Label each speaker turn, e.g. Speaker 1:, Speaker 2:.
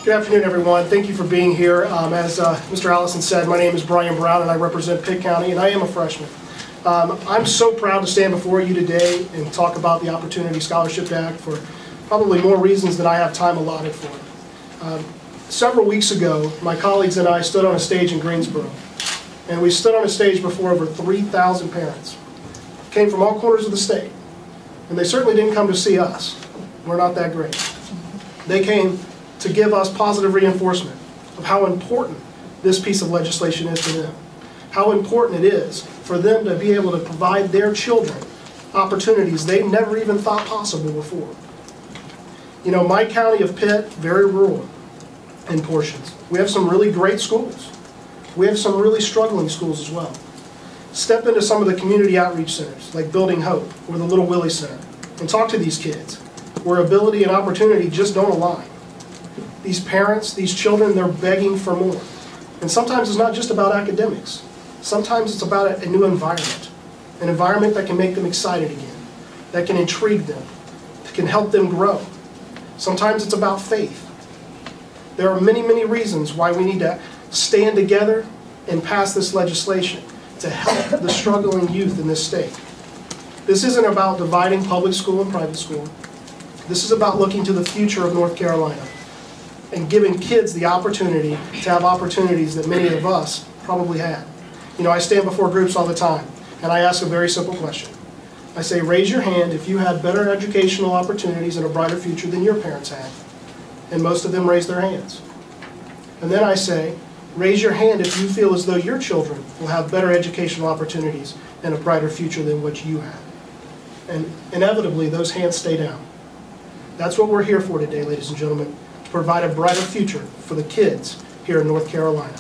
Speaker 1: Good afternoon, everyone. Thank you for being here. As Mr. Allison said, my name is Brian Brown, and I represent Pitt County, and I am a freshman. I'm so proud to stand before you today and talk about the Opportunity Scholarship Act for probably more reasons than I have time allotted for. Several weeks ago, my colleagues and I stood on a stage in Greensboro, and we stood on a stage before over 3,000 parents. Came from all corners of the state, and they certainly didn't come to see us. We're not that great. They came to give us positive reinforcement of how important this piece of legislation is to them, how important it is for them to be able to provide their children opportunities they never even thought possible before. You know, my county of Pitt, very rural in portions. We have some really great schools. We have some really struggling schools as well. Step into some of the community outreach centers, like Building Hope or the Little Willie Center, and talk to these kids, where ability and opportunity just don't align. These parents, these children, they're begging for more. And sometimes it's not just about academics. Sometimes it's about a new environment, an environment that can make them excited again, that can intrigue them, that can help them grow. Sometimes it's about faith. There are many, many reasons why we need to stand together and pass this legislation to help the struggling youth in this state. This isn't about dividing public school and private school. This is about looking to the future of North Carolina and giving kids the opportunity to have opportunities that many of us probably had. You know, I stand before groups all the time, and I ask a very simple question. I say, raise your hand if you had better educational opportunities and a brighter future than your parents had. And most of them raise their hands. And then I say, raise your hand if you feel as though your children will have better educational opportunities and a brighter future than what you have. And inevitably, those hands stay down. That's what we're here for today, ladies and gentlemen, to provide a brighter future for the kids here in North Carolina.